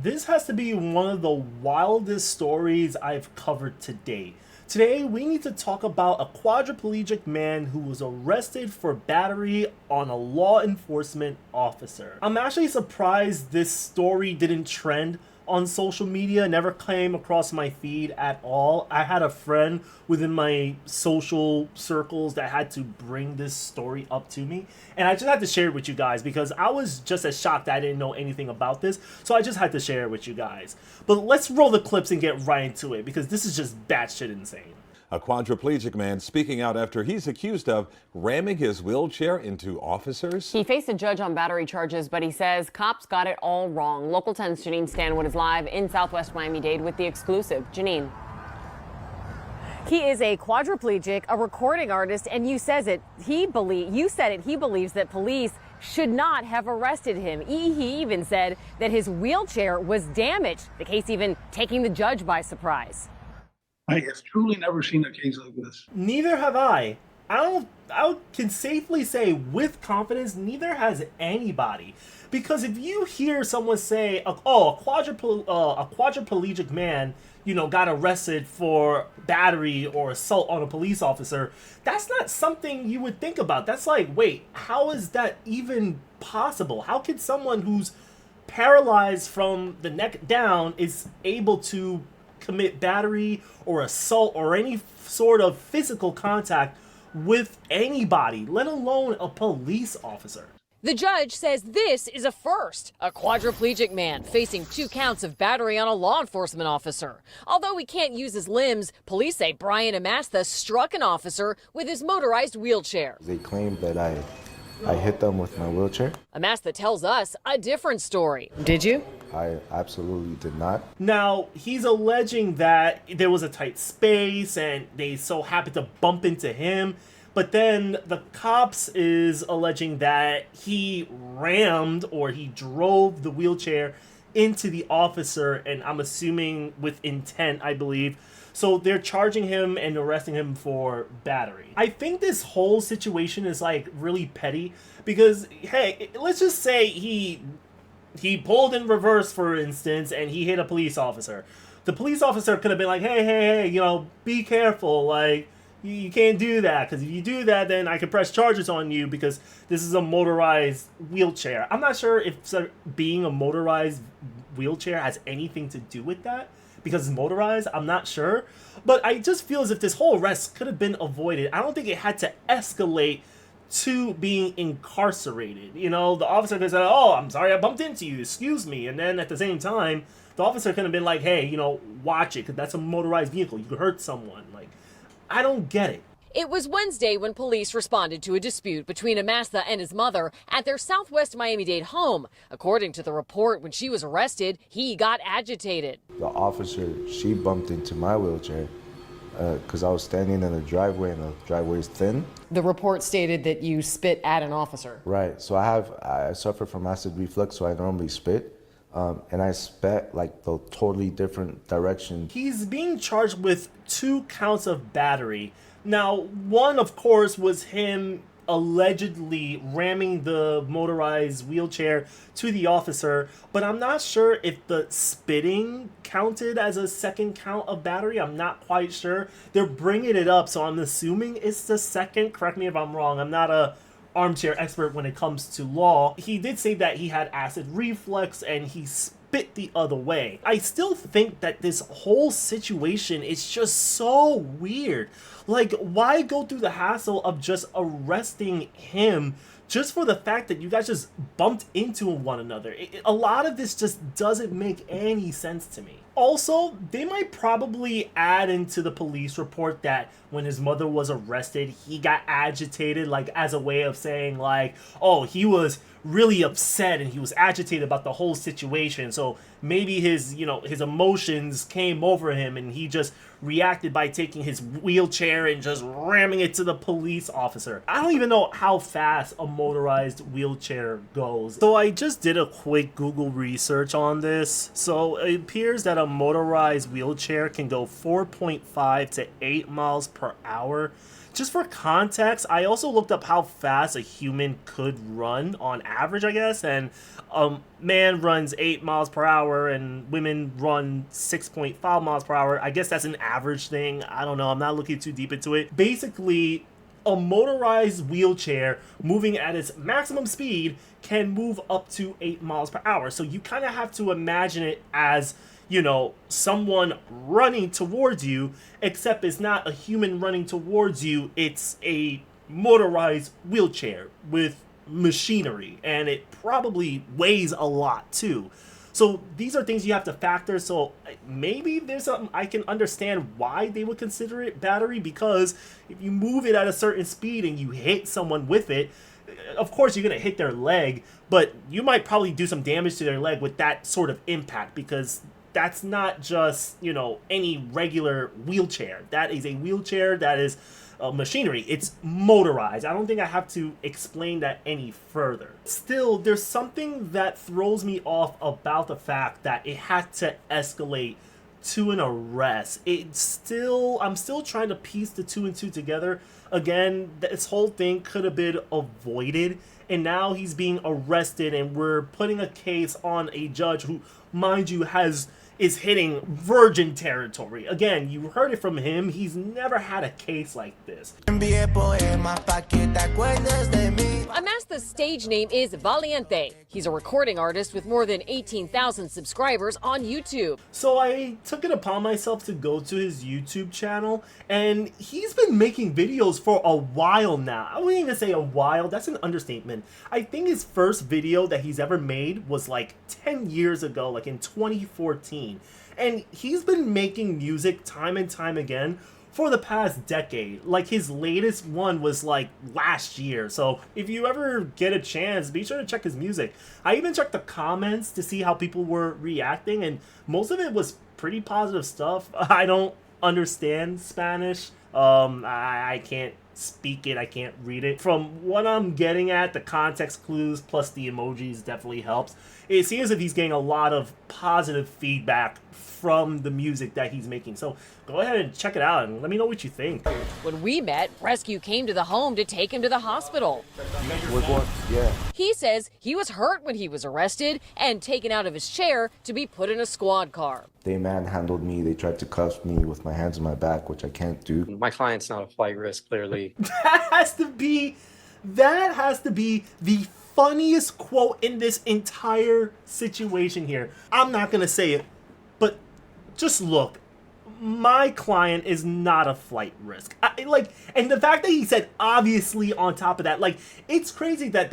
This has to be one of the wildest stories I've covered to date. Today, we need to talk about a quadriplegic man who was arrested for battery on a law enforcement officer. I'm actually surprised this story didn't trend on social media, never came across my feed at all. I had a friend within my social circles that had to bring this story up to me, and I just had to share it with you guys because I was just as shocked that I didn't know anything about this, so I just had to share it with you guys. But let's roll the clips and get right into it because this is just batshit insane. A quadriplegic man speaking out after he's accused of ramming his wheelchair into officers. He faced a judge on battery charges, but he says cops got it all wrong. Local 10's Janine Stanwood is live in Southwest Miami-Dade with the exclusive. Janine. He is a quadriplegic, a recording artist, and you said it. He believes that police should not have arrested him. He even said that his wheelchair was damaged, the case even taking the judge by surprise. I have truly never seen a case like this. Neither have I. I can safely say with confidence, neither has anybody. Because if you hear someone say, "Oh, a quadriplegic man, got arrested for battery or assault on a police officer," that's not something you would think about. That's like, wait, how is that even possible? How could someone who's paralyzed from the neck down is able to commit battery or assault or any sort of physical contact with anybody, let alone a police officer? The judge says this is a first. A quadriplegic man facing 2 counts of battery on a law enforcement officer. Although he can't use his limbs, police say Brian Amastha struck an officer with his motorized wheelchair. They claim that I hit them with my wheelchair. Amastha tells us a different story. Did you? I absolutely did not. Now, he's alleging that there was a tight space and they so happened to bump into him. But then the cops is alleging that he rammed or he drove the wheelchair into the officer, and I'm assuming with intent, I believe. So they're charging him and arresting him for battery. I think this whole situation is like really petty because, hey, let's just say he pulled in reverse, for instance, and he hit a police officer. The police officer could have been like, hey, be careful. Like, you can't do that, because if you do that, then I can press charges on you because this is a motorized wheelchair. I'm not sure if being a motorized wheelchair has anything to do with that because it's motorized. I'm not sure. But I just feel as if this whole arrest could have been avoided. I don't think it had to escalate to being incarcerated. The officer could have said, "Oh, I'm sorry I bumped into you, excuse me." And then at the same time, the officer could have been like, "Hey, watch it, because that's a motorized vehicle. You could hurt someone." Like, I don't get it. It was Wednesday when police responded to a dispute between Amastha and his mother at their Southwest Miami-Dade home. According to the report, when she was arrested, he got agitated. The officer, she bumped into my wheelchair because I was standing in the driveway and the driveway is thin. The report stated that you spit at an officer. Right, so I suffer from acid reflux, so I normally spit. And I spat like the totally different direction. He's being charged with 2 counts of battery. Now, one, of course, was him allegedly ramming the motorized wheelchair to the officer, but I'm not sure if the spitting counted as a second count of battery. I'm not quite sure. They're bringing it up, so I'm assuming it's the second. Correct me if I'm wrong. I'm not a armchair expert when it comes to law. He did say that he had acid reflux and he spit the other way. I still think that this whole situation is just so weird. Like, why go through the hassle of just arresting him just for the fact that you guys just bumped into one another? A lot of this just doesn't make any sense to me. Also, they might probably add into the police report that when his mother was arrested, he got agitated, like as a way of saying like, oh, he was really upset and he was agitated about the whole situation. So maybe his emotions came over him and he just reacted by taking his wheelchair and just ramming it to the police officer. I don't even know how fast a motorized wheelchair goes. So I just did a quick Google research on this. So it appears that a motorized wheelchair can go 4.5 to 8 miles per hour. Just for context, I also looked up how fast a human could run on average, I guess, and man runs 8 miles per hour and women run 6.5 miles per hour. I guess that's an average thing. I don't know. I'm not looking too deep into it. Basically, a motorized wheelchair moving at its maximum speed can move up to 8 miles per hour. So you kind of have to imagine it as, you know, someone running towards you, except it's not a human running towards you. It's a motorized wheelchair with machinery, and it probably weighs a lot too. So these are things you have to factor. So maybe there's something I can understand why they would consider it battery, because if you move it at a certain speed and you hit someone with it, of course you're going to hit their leg, but you might probably do some damage to their leg with that sort of impact, because that's not just, you know, any regular wheelchair. That is a wheelchair that is machinery. It's motorized. I don't think I have to explain that any further. Still, there's something that throws me off about the fact that it had to escalate to an arrest. I'm still trying to piece the two and two together. Again, this whole thing could have been avoided, and now he's being arrested, and we're putting a case on a judge who, mind you, is hitting virgin territory. Again, you heard it from him. He's never had a case like this. Amasta's stage name is Valiente. He's a recording artist with more than 18,000 subscribers on YouTube. So I took it upon myself to go to his YouTube channel, and he's been making videos for a while now. I wouldn't even say a while, that's an understatement. I think his first video that he's ever made was like 10 years ago, like in 2014. And he's been making music time and time again for the past decade. Like, his latest one was like last year. So if you ever get a chance, be sure to check his music. I even checked the comments to see how people were reacting, and most of it was pretty positive stuff. I don't understand Spanish. I can't speak it, I can't read it. From what I'm getting at, the context clues plus the emojis definitely helps. It seems as if he's getting a lot of positive feedback from the music that he's making. So go ahead and check it out and let me know what you think. When we met, rescue came to the home to take him to the hospital. Yeah. He says he was hurt when he was arrested and taken out of his chair to be put in a squad car. They manhandled me. They tried to cuff me with my hands on my back, which I can't do. My client's not a flight risk, clearly. That has to be the funniest quote in this entire situation here. I'm not gonna say it, but just look. My client is not a flight risk. And the fact that he said obviously on top of that, like, it's crazy that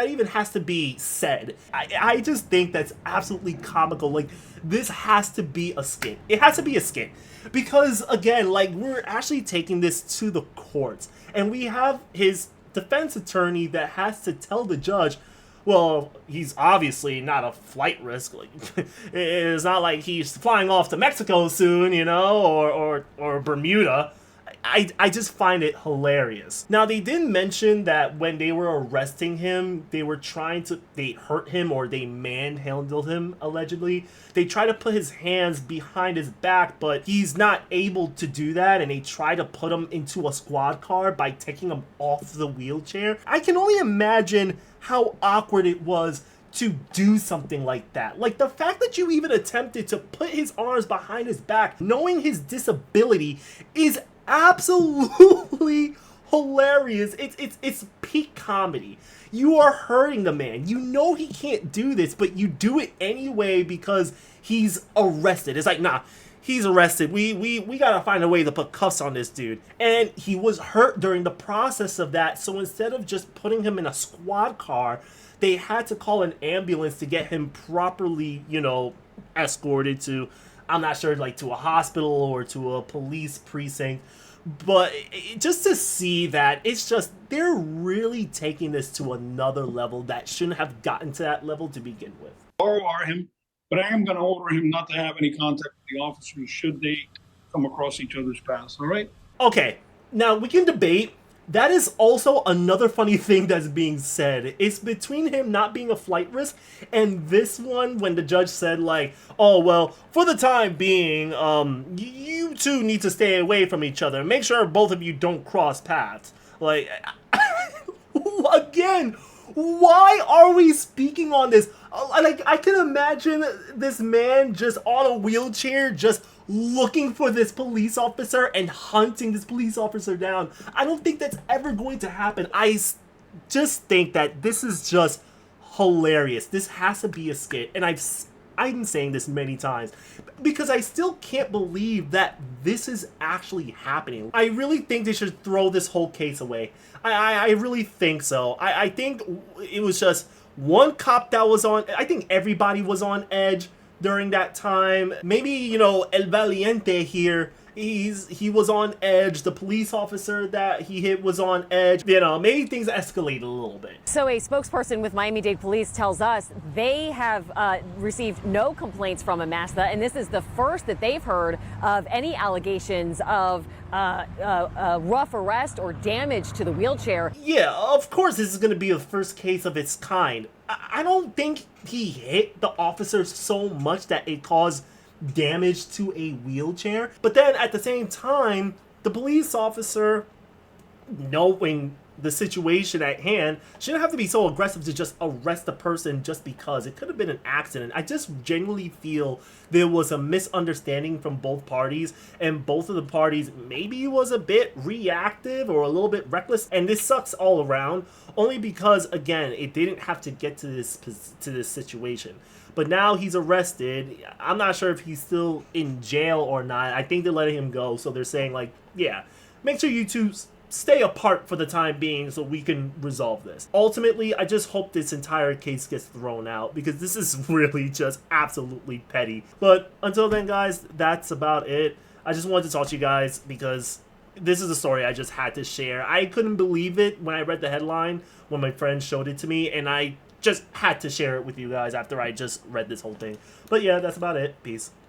even has to be said. I just think that's absolutely comical. Like, this has to be a skit. It has to be a skit. Because, again, like, we're actually taking this to the courts. And we have his defense attorney that has to tell the judge, well, he's obviously not a flight risk. Like, it's not like he's flying off to Mexico soon, you know, or Bermuda. I just find it hilarious. Now, they did mention that when they were arresting him, they hurt him, or they manhandled him, allegedly. They try to put his hands behind his back, but he's not able to do that, and they try to put him into a squad car by taking him off the wheelchair. I can only imagine how awkward it was to do something like that. Like, the fact that you even attempted to put his arms behind his back, knowing his disability, is absolutely hilarious. It's peak comedy. You are hurting the man. You know he can't do this, but you do it anyway because he's arrested. It's like, nah, he's arrested. We gotta find a way to put cuffs on this dude. And he was hurt during the process of that, so instead of just putting him in a squad car, they had to call an ambulance to get him properly, you know, escorted to, I'm not sure, like, to a hospital or to a police precinct. But just to see that, it's just, they're really taking this to another level that shouldn't have gotten to that level to begin with. OR him, but I am going to order him not to have any contact with the officers should they come across each other's paths, all right? Okay, now we can debate That is also another funny thing that's being said. It's between him not being a flight risk and this one when the judge said like, oh, well, for the time being, you two need to stay away from each other. Make sure both of you don't cross paths. Like, again, why are we speaking on this? Like, I can imagine this man just on a wheelchair, just looking for this police officer and hunting this police officer down. I don't think that's ever going to happen. Just think that this is just hilarious. This has to be a skit, and I've been saying this many times because I still can't believe that this is actually happening. I really think they should throw this whole case away. I really think so. I think it was just one cop that was on. I think everybody was on edge during that time. Maybe, you know, El Valiente here, he was on edge. The police officer that he hit was on edge. You know, maybe things escalated a little bit. So a spokesperson with Miami-Dade Police tells us they have received no complaints from Amasta, and this is the first that they've heard of any allegations of rough arrest or damage to the wheelchair. Yeah, of course this is going to be the first case of its kind. I don't think he hit the officer so much that it caused damage to a wheelchair. But then at the same time, the police officer, knowing the situation at hand, shouldn't have to be so aggressive to just arrest the person just because. It could have been an accident. I just genuinely feel there was a misunderstanding from both parties, and both of the parties maybe was a bit reactive or a little bit reckless, and this sucks all around, only because, again, it didn't have to get to this situation. But now he's arrested. I'm not sure if he's still in jail or not. I think they're letting him go, so they're saying, like, yeah, make sure you two stay apart for the time being so we can resolve this. Ultimately, I just hope this entire case gets thrown out because this is really just absolutely petty. But until then, guys, that's about it. I just wanted to talk to you guys because this is a story I just had to share. I couldn't believe it when I read the headline when my friend showed it to me, and I just had to share it with you guys after I just read this whole thing. But yeah, that's about it. Peace.